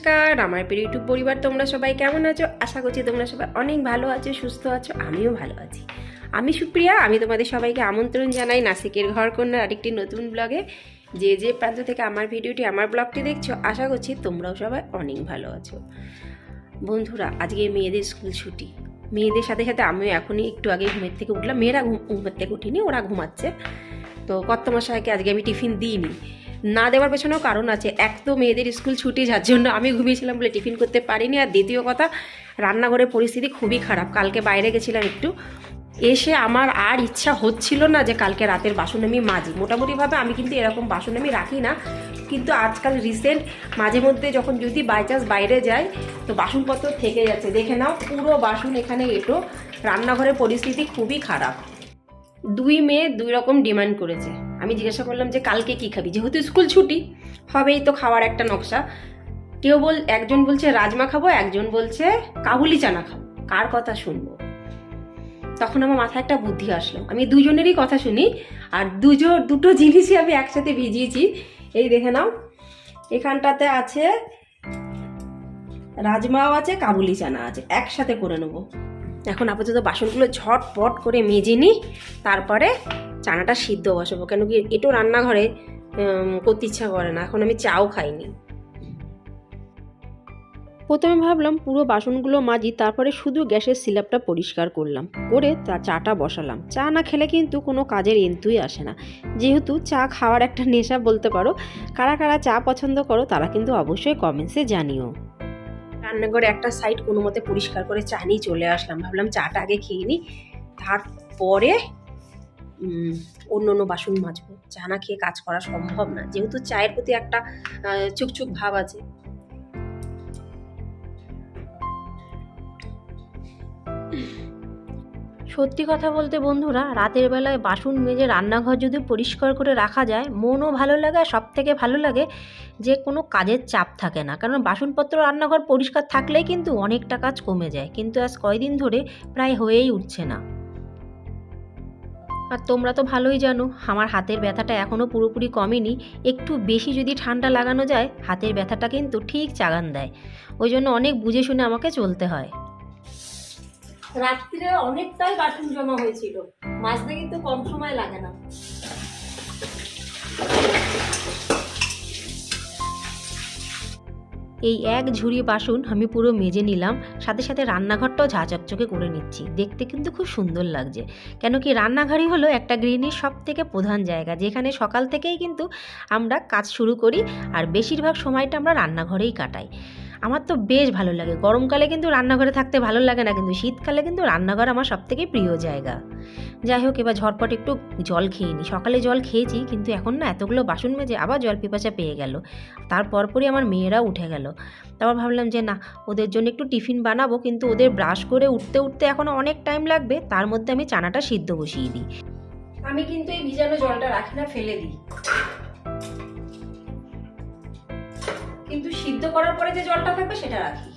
নমস্কার আমার প্রিয় ইউটিউব পরিবার, তোমরা সবাই কেমন আছো? আশা করছি তোমরা সবাই অনেক ভালো আছো, সুস্থ আছো। আমিও ভালো আছি। আমি সুপ্রিয়া, আমি তোমাদের সবাইকে আমন্ত্রণ জানাই নাসিকের ঘরকন্যার আরেকটি নতুন ব্লগে। যে যে প্রান্ত থেকে আমার ভিডিওটি, আমার ব্লগটি দেখছো, আশা করছি তোমরাও সবাই অনেক ভালো আছো। বন্ধুরা, আজকে মেয়েদের স্কুল ছুটি। মেয়েদের সাথে সাথে আমিও এখনই একটু আগে ঘুমের থেকে উঠলাম। মেয়েরা ঘুমের থেকে উঠিনি, ওরা ঘুমাচ্ছে। তো কর্তামশাইকে আজকে আমি টিফিন দিইনি। না দেওয়ার পেছনেও কারণ আছে। এক তো মেয়েদের স্কুল ছুটি, যার জন্য আমি ঘুমিয়েছিলাম বলে টিফিন করতে পারিনি। আর দ্বিতীয় কথা, রান্নাঘরের পরিস্থিতি খুবই খারাপ। কালকে বাইরে গেছিলাম একটু, এসে আমার আর ইচ্ছা হচ্ছিল না যে কালকে রাতের বাসন আমি মাজি। মোটামুটিভাবে আমি কিন্তু এরকম বাসন আমি রাখি না, কিন্তু আজকাল রিসেন্ট মাঝে মধ্যে যখন যদি বাই চান্স বাইরে যাই তো বাসনপত্র থেকে যাচ্ছে। দেখে নাও, পুরো বাসন এখানে এঁটো। রান্নাঘরের পরিস্থিতি খুবই খারাপ। দুই মেয়ে দুই রকম ডিমান্ড করেছে। আমি জিজ্ঞাসা করলাম যে কালকে কি খাবি, যেহেতু স্কুল ছুটি হবেই তো খাওয়ার একটা নকশা। একজন বলছে রাজমা খাবো, একজন বলছে কাবুলি চানা খাবো। কার কথা শুনবো? তখন আমার মাথায় একটা বুদ্ধি আসলো, আমি দুজনেরই কথা শুনি। আর দুটো জিনিসই আমি একসাথে ভিজিয়েছি। এই দেখে নাও, এখানটাতে আছে রাজমাও আছে, কাবুলি চানা আছে, একসাথে করে নেবো। এখন আপাতত বাসনগুলো ঝটপট করে মেজে নিই, তারপরে চানাটা সিদ্ধ বসাবো। কেন কি এটো রান্নাঘরে করতে ইচ্ছা করে না। এখন আমি চাও খাইনি। প্রথমে ভাবলাম পুরো বাসনগুলো মাজি, তারপরে শুধু গ্যাসের স্ল্যাবটা পরিষ্কার করলাম, করে চাটা বসালাম। চা না খেলে কিন্তু কোনো কাজের এন্তুই আসে না। যেহেতু চা খাওয়ার একটা নেশা বলতে পারো। কারা কারা চা পছন্দ করো তারা কিন্তু অবশ্যই কমেন্টসে জানিও। রান্নাঘরে একটা সাইড কোনো মতে পরিষ্কার করে চা নিয়ে চলে আসলাম। ভাবলাম চাটা আগে খেয়ে নিই, তারপরে অন্য বাসন মাজবো। চা না খেয়ে কাজ করা সম্ভব না, যেহেতু চায়ের প্রতি একটা চুকচুক ভাব আছে। সত্যি কথা বলতে বন্ধুরা, রাতের বেলায় বাসন মেজে রান্নাঘর যদি পরিষ্কার করে রাখা যায়, মনও ভালো লাগে। আর সব থেকে ভালো লাগে যে কোনো কাজের চাপ থাকে না। কারণ বাসনপত্র রান্নাঘর পরিষ্কার থাকলেই কিন্তু অনেকটা কাজ কমে যায়, কিন্তু আজ কয়দিন ধরে প্রায় হয়েই উঠছে না। আর তোমরা তো ভালোই জানো, আমার হাতের ব্যথাটা এখনও পুরোপুরি কমেনি। একটু বেশি যদি ঠান্ডা লাগানো যায়, হাতের ব্যথাটা কিন্তু ঠিক চাগান দেয়। ওই জন্য অনেক বুঝে শুনে আমাকে চলতে হয়। রাত্রিরে অনেকটাই বাসন জমা হয়েছিল, মাজতে কিন্তু কম সময় লাগে না। এই এক ঝুড়ি বাসন আমি পুরো মেজে নিলাম, সাথে সাথে রান্নাঘরটাও ঝাঁচকচকে করে নিচ্ছি। দেখতে কিন্তু খুব সুন্দর লাগছে। কেন কি রান্নাঘরই হলো একটা গৃহিণীর সব থেকে প্রধান জায়গা, যেখানে সকাল থেকেই কিন্তু আমরা কাজ শুরু করি। আর বেশিরভাগ সময়টা আমরা রান্নাঘরেই কাটাই। আমার তো বেশ ভালো লাগে। গরমকালে কিন্তু রান্নাঘরে থাকতে ভালো লাগে না, কিন্তু শীতকালে কিন্তু রান্নাঘর আমার সব থেকে প্রিয় জায়গা। যাই হোক, এবার ঝটপট একটু জল খেয়ে নিই। সকালে জল খেয়েছি, কিন্তু এখন না এতগুলো বাসন মেজে আবার জল পিপাসা পেয়ে গেল। তারপরই আমার মেয়েরা উঠে গেল। তারপর ভাবলাম যে না, ওদের জন্য একটু টিফিন বানাবো, কিন্তু ওদের ব্রাশ করে উঠতে উঠতে এখনও অনেক টাইম লাগবে। তার মধ্যে আমি চানাটা সিদ্ধ বসিয়ে দিই। আমি কিন্তু এই ভিজানো জলটা রাখি না, ফেলে দিই। কিন্তু সিদ্ধ করার পরে যে জলটা থাকবে সেটা রাখি।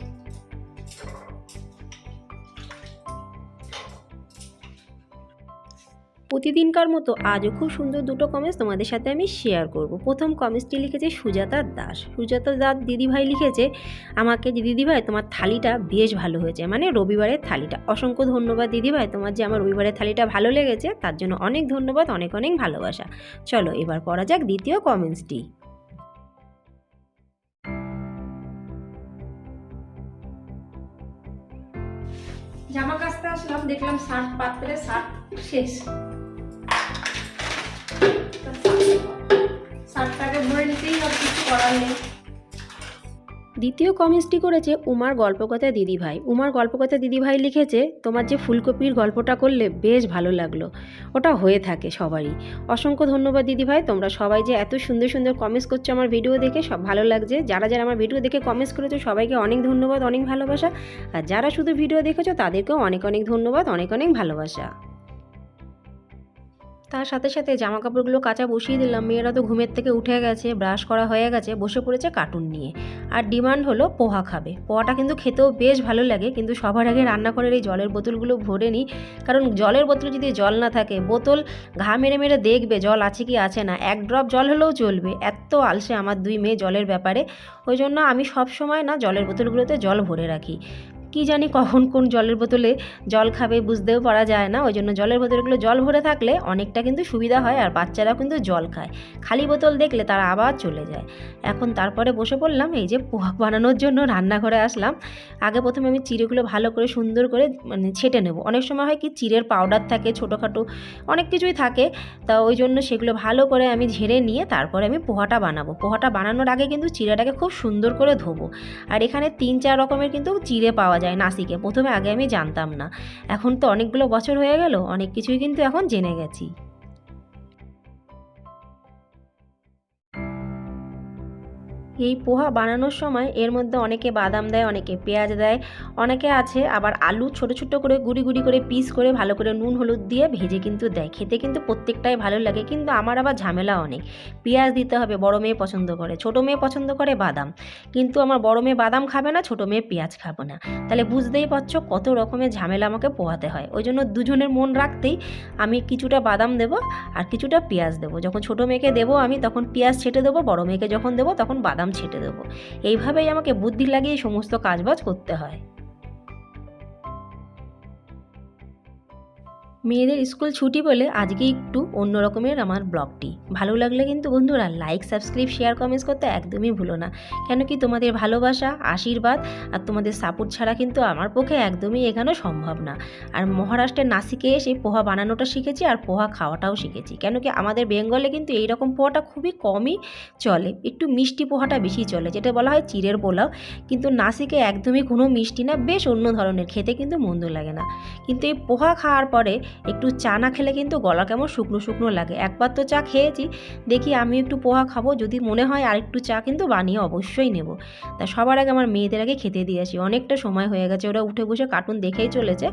প্রতিদিনকার মতো আজও খুব সুন্দর দুটো কমেন্টস তোমাদের সাথে আমি শেয়ার করব। প্রথম কমেন্টসটি লিখেছে সুজাতা দাস। সুজাতা দাস দিদিভাই লিখেছে আমাকে, যে দিদিভাই তোমার থালিটা বেশ ভালো হয়েছে, মানে রবিবারের থালিটা। অসংখ্য ধন্যবাদ দিদিভাই, তোমার যে আমার রবিবারের থালিটা ভালো লেগেছে তার জন্য অনেক ধন্যবাদ, অনেক অনেক ভালোবাসা। চলো এবার পড়া যাক দ্বিতীয় কমেন্টসটি। জামা কাচতে আসলাম, দেখলাম শার্ট পাতলে শার্ট শেষ। শার্টটাকে ভরে নিতেই হবে, কিছু করার নেই। দ্বিতীয় কমেন্টসটি করেছে উমার গল্পকথা দিদিভাই। উমার গল্পকথা দিদিভাই লিখেছে তোমার যে ফুলকপির গল্পটা করলে বেশ ভালো লাগলো। ওটা হয়ে থাকে সবারই। অসংখ্য ধন্যবাদ দিদিভাই, তোমরা সবাই যে এত সুন্দর সুন্দর কমেন্টস করছো আমার ভিডিও দেখে, সব ভালো লাগছে। যারা যারা আমার ভিডিও দেখে কমেন্টস করেছো সবাইকে অনেক ধন্যবাদ, অনেক ভালোবাসা। আর যারা শুধু ভিডিও দেখেছো তাদেরকেও অনেক অনেক ধন্যবাদ, অনেক অনেক ভালোবাসা। তার সাথে সাথে জামা কাপড়গুলো কাচা বসিয়ে দিলাম। মেয়েরা তো ঘুমের থেকে উঠে গেছে, ব্রাশ করা হয়ে গেছে, বসে পড়েছে কার্টুন নিয়ে। আর ডিমান্ড হলো পোহা খাবে। পোহাটা কিন্তু খেতেও বেশ ভালো লাগে, কিন্তু সবার আগে রান্নাঘরের এই জলের বোতলগুলো ভরে নিই, কারণ জলের বোতলে যদি জল না থাকে, বোতল ঘা মেরে মেরে দেখবে জল আছে কি আছে না, এক ড্রপ জল হলেও চলবে। এত আলসে আমার দুই মেয়ে জলের ব্যাপারে। ওই জন্য আমি সব সময় না জলের বোতলগুলোতে জল ভরে রাখি। কি জানি কখন কোন জলের বোতলে জল খাবে বুঝতেও পারা যায় না। ওই জন্য জলের বোতলগুলো জল ভরে থাকলে অনেকটা কিন্তু সুবিধা হয়, আর বাচ্চারাও কিন্তু জল খায়। খালি বোতল দেখলে তারা আবার চলে যায়। এখন তারপরে বসে পড়লাম এই যে পোহা বানানোর জন্য রান্নাঘরে আসলাম। আগে প্রথমে আমি চিড়েগুলো ভালো করে সুন্দর করে মানে ছেটে নেব। অনেক সময় হয় কি চিড়ের পাউডার থাকে, ছোটোখাটো অনেক কিছুই থাকে, তা ওই জন্য সেগুলো ভালো করে আমি ঝেড়ে নিয়ে তারপরে আমি পোহাটা বানাবো। পোহাটা বানানোর আগে কিন্তু চিড়েটাকে খুব সুন্দর করে ধোবো। আর এখানে 3-4 রকমের কিন্তু চিড়ে পাওয়া যায় নাসিকে। প্রথমে আগে আমি জানতাম না, এখন তো অনেকগুলো বছর হয়ে গেল, অনেক কিছুই কিন্তু এখন জেনে গেছি। এই পোহা বানানোর সময় এর মধ্যে অনেকে বাদাম দেয়, অনেকে পেঁয়াজ দেয়, অনেকে আছে আবার আলু ছোটো ছোটো করে গুঁড়ি গুঁড়ি করে পিস করে ভালো করে নুন হলুদ দিয়ে ভেজে কিন্তু দেয়। খেতে কিন্তু প্রত্যেকটাই ভালো লাগে, কিন্তু আমার আবার ঝামেলা অনেক। পেঁয়াজ দিতে হবে, বড় মেয়ে পছন্দ করে, ছোটো মেয়ে পছন্দ করে বাদাম, কিন্তু আমার বড় মেয়ে বাদাম খাবে না, ছোটো মেয়ে পেঁয়াজ খাবে না। তাহলে বুঝতেই পারছো কত রকমের ঝামেলা আমাকে পোহাতে হয়। ওই জন্য দুজনের মন রাখতেই আমি কিছুটা বাদাম দেবো আর কিছুটা পেঁয়াজ দেবো। যখন ছোটো মেয়েকে দেবো আমি তখন পেঁয়াজ ছেটে দেবো, বড় মেয়েকে যখন দেবো তখন বাদাম ছেটে দেবো। এইভাবেই আমাকে বুদ্ধি লাগিয়ে সমস্ত কাজবাজ করতে হয়। মেয়েদের স্কুল ছুটি বলে আজকে একটু অন্য রকমের আমার ব্লগটি। ভালো লাগলে কিন্তু বন্ধুরা লাইক, সাবস্ক্রাইব, শেয়ার, কমেন্টস করতে একদমই ভুলো না। কেন কি তোমাদের ভালোবাসা, আশীর্বাদ আর তোমাদের সাপোর্ট ছাড়া কিন্তু আমার পক্ষে একদমই এখানে সম্ভব না। আর মহারাষ্ট্রের নাসিকে এসে পোহা বানানোটা শিখেছি আর পোহা খাওয়াটাও শিখেছি। কেন কি আমাদের বেঙ্গলে কিন্তু এই রকম পোহাটা খুবই কমই চলে, একটু মিষ্টি পোহাটা বেশি চলে, যেটা বলা হয় চিড়ের পোলাও। কিন্তু নাসিকে একদমই কোনো মিষ্টি না, বেশ অন্য ধরনের, খেতে কিন্তু মন্দ লাগে না। কিন্তু এই পোহা খাওয়ার পরে একটু চা না খেলে কিন্তু গলা কেমন শুকনো শুকনো লাগে। একবার তো চা খেয়েছি, দেখি আমি একটু পোহা খাবো, যদি মনে হয় আর একটু চা কিন্তু বানিয়ে অবশ্যই নেব। তা সবার আগে আমার মেয়েদের আগে খেতে দিয়ে আসি, অনেকটা সময় হয়ে গেছে, ওরা উঠে বসে কার্টুন দেখেই চলেছে।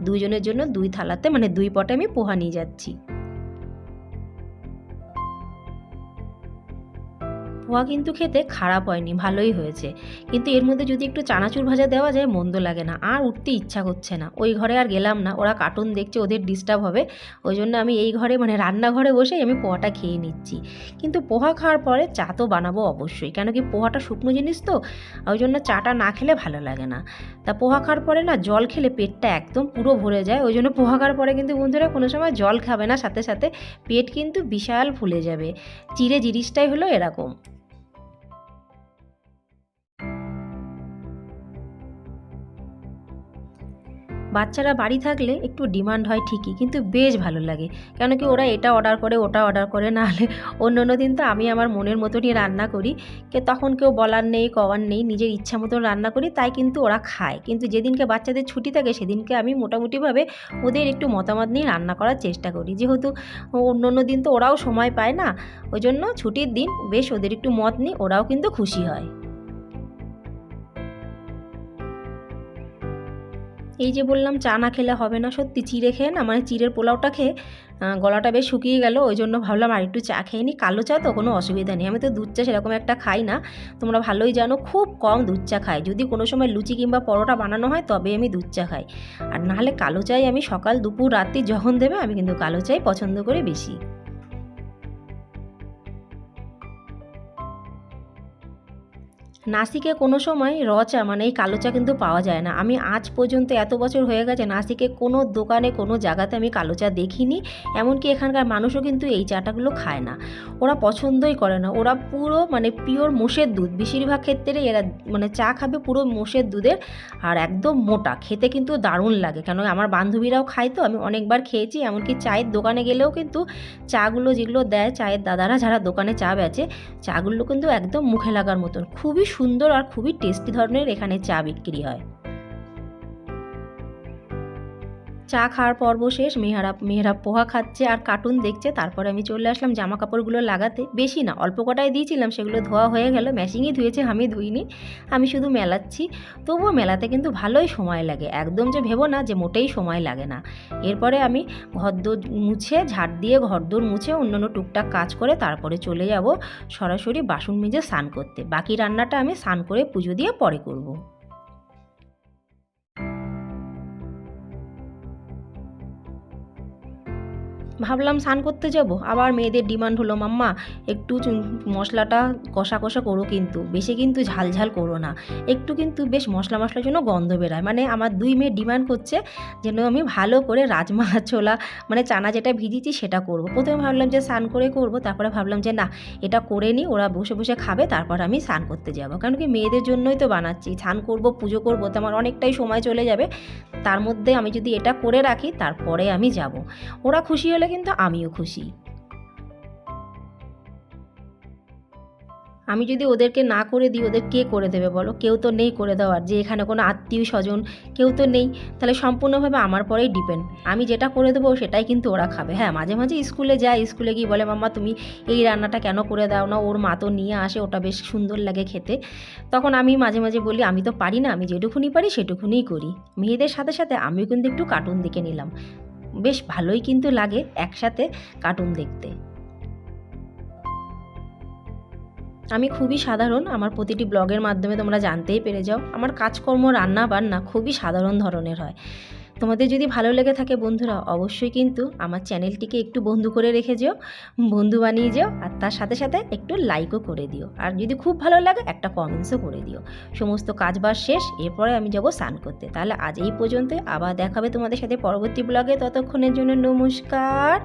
দুইজনের জন্য 2 থালাতে মানে 2 পটে আমি পোহা নিয়ে যাচ্ছি। পোহা কিন্তু খেতে খারাপ হয়নি, ভালোই হয়েছে। কিন্তু এর মধ্যে যদি একটু চানাচুর ভাজা দেওয়া যায় মন্দ লাগে না। আর উঠতে ইচ্ছা করছে না, ওই ঘরে আর গেলাম না, ওরা কার্টুন দেখছে, ওদের ডিস্টার্ব হবে। ওই জন্য আমি এই ঘরে মানে রান্নাঘরে বসেই আমি পোহাটা খেয়ে নিচ্ছি। কিন্তু পোহা খাওয়ার পরে চা তো বানাবো অবশ্যই, কেন কি পোহাটা শুকনো জিনিস তো, ওই জন্য চাটা না খেলে ভালো লাগে না। তা পোহা খাওয়ার পরে না জল খেলে পেটটা একদম পুরো ভরে যায়। ওই জন্য পোহা খাওয়ার পরে কিন্তু বন্ধুরা কোনো সময় জল খাবে না, সাথে সাথে পেট কিন্তু বিশাল ফুলে যাবে। চিড়ে জিনিসটাই হলো এরকম। বাচ্চারা বাড়ি থাকলে একটু ডিমান্ড হয় ঠিকই, কিন্তু বেশ ভালো লাগে। কেন কি ওরা এটা অর্ডার করে, ওটা অর্ডার করে, নাহলে অন্য অন্য দিন তো আমি আমার মনের মতনই রান্না করি, তখন কেউ বলার নেই, কওয়ার নেই, নিজের ইচ্ছা মতন রান্না করি, তাই কিন্তু ওরা খায়। কিন্তু যেদিনকে বাচ্চাদের ছুটি থাকে সেদিনকে আমি মোটামুটিভাবে ওদের একটু মতামত নিয়ে রান্না করার চেষ্টা করি, যেহেতু অন্য অন্য দিন তো ওরাও সময় পায় না। ওই জন্য ছুটির দিন বেশ ওদের একটু মত নিই, ওরাও কিন্তু খুশি হয়। এই যে বললাম চা না খেলে হবে না, সত্যি চিড়ে খেয়ে না মানে চিড়ের পোলাওটা খেয়ে গলাটা বেশ শুকিয়ে গেল। ওই জন্য ভাবলাম আর একটু চা খেয়ে নিই। কালো চা তো কোনো অসুবিধা নেই, আমি তো দুধ চা সেরকম একটা খাই না, তোমরা ভালোই জানো, খুব কম দুধ চা খাই। যদি কোনো সময় লুচি কিংবা পরোটা বানানো হয় তবে আমি দুধ চা খাই, আর নাহলে কালো চাই আমি সকাল দুপুর রাত্রি যখন দেবে আমি কিন্তু কালো চাই পছন্দ করি বেশি। নাসিকে কোনো সময় র চা মানে এই কালো চা কিন্তু পাওয়া যায় না। আমি আজ পর্যন্ত এত বছর হয়ে গেছে নাসিকে কোনো দোকানে কোনো জায়গাতে আমি কালো চা দেখিনি। এমনকি এখানকার মানুষও কিন্তু এই চাটাগুলো খায় না, ওরা পছন্দই করে না। ওরা পুরো মানে পিওর মোষের দুধ, বেশিরভাগ ক্ষেত্রে এরা মানে চা খাবে পুরো মোষের দুধের, আর একদম মোটা, খেতে কিন্তু দারুণ লাগে। কেন আমার বান্ধবীরাও খায়, তো আমি অনেকবার খেয়েছি। এমনকি চায়ের দোকানে গেলেও কিন্তু চাগুলো যেগুলো দেয় চায়ের দাদারা, যারা দোকানে চা বেচে, চাগুলো কিন্তু একদম মুখে লাগার মতন, খুবই সুন্দর আর খুবই টেস্টি ধরনের এখানে চা বিক্রি হয়। চা খাওয়ার পর্ব শেষ, মেহরাব পোহা খাচ্ছে আর কার্টুন দেখছে। তারপরে আমি চলে আসলাম জামা কাপড়গুলো লাগাতে, বেশি না অল্প কটাই দিয়েছিলাম, সেগুলো ধোয়া হয়ে গেল। মেশিনই ধুয়েছে, আমি ধুইনি, আমি শুধু মেলাচ্ছি। তবুও মেলাতে কিন্তু ভালোই সময় লাগে, একদম যে ভেবো না যে মোটেই সময় লাগে না। এরপরে আমি ঘরদোর মুছে, ঝাড় দিয়ে ঘরদোর মুছে অন্যান্য টুকটাক কাজ করে তারপরে চলে যাব সরাসরি বাসন মেজে স্নান করতে। বাকি রান্নাটা আমি স্নান করে পুজো দিয়ে পরে করব। ভাবলাম স্নান করতে যাব, আবার মেয়েদের ডিমান্ড হলো, মাম্মা একটু মশলাটা কষা কষা করো, কিন্তু বেশি কিন্তু ঝাল ঝাল করো না, একটু কিন্তু বেশ মশলা মশলার জন্য গন্ধ বেরায়। মানে আমার দুই মেয়ে ডিমান্ড করছে যেন আমি ভালো করে রাজমা ছোলা মানে চানা যেটা ভিজিয়েছি সেটা করব। প্রথমে ভাবলাম যে স্নান করে করব, তারপরে ভাবলাম যে না, এটা করে নিই, ওরা বসে বসে খাবে, তারপর আমি স্নান করতে যাব। কারণ কি মেয়েদের জন্যই তো বানাচ্ছি, স্নান করব পুজো করব, তো আমার অনেকটাই সময় চলে যাবে। তার মধ্যে আমি যদি এটা করে রাখি তারপরে আমি যাব, ওরা খুশি হলে কিন্তু আমিও খুশি। আমি যদি ওদেরকে না করে দিই, ওদের কে করে দেবে বলো? কেউ তো নেই করে দেওয়ার, যে এখানে কোনো আত্মীয় স্বজন কেউ তো নেই, তাহলে সম্পূর্ণভাবে আমার পরেই ডিপেন্ড। আমি যেটা করে দেবো সেটাই কিন্তু ওরা খাবে। হ্যাঁ, মাঝে মাঝে স্কুলে যায়, স্কুলে গিয়ে বলে, মাম্মা তুমি এই রান্নাটা কেন করে দাও না, ওর মা তো নিয়ে আসে, ওটা বেশ সুন্দর লাগে খেতে। তখন আমি মাঝে মাঝে বলি, আমি তো পারি না, আমি যেটুকুনি পারি সেটুকুনিই করি। মেয়েদের সাথে সাথে আমিও কিন্তু একটু কার্টুন দেখে নিলাম, বেশ ভালোই কিন্তু লাগে একসাথে কার্টুন দেখতে। আমি খুবই সাধারণ, আমার প্রতিটি ব্লগের মাধ্যমে তোমরা জানতেই পেরে যাও, আমার কাজকর্ম রান্না বান্না খুবই সাধারণ ধরনের হয়। তোমাদের যদি ভালো লেগে থাকে বন্ধুরা, অবশ্যই কিন্তু আমার চ্যানেলটিকে একটু বন্ধু করে রেখে যেও, বন্ধু বানিয়ে যেও, আর তার সাথে সাথে একটু লাইকও করে দিও, আর যদি খুব ভালো লাগে একটা কমেন্টসও করে দিও। সমস্ত কাজবাজ শেষ, এরপরে আমি যাবো স্নান করতে। তাহলে আজ এই পর্যন্তই, আবার দেখাবে তোমাদের সাথে পরবর্তী ব্লগে, ততক্ষণের জন্য নমস্কার।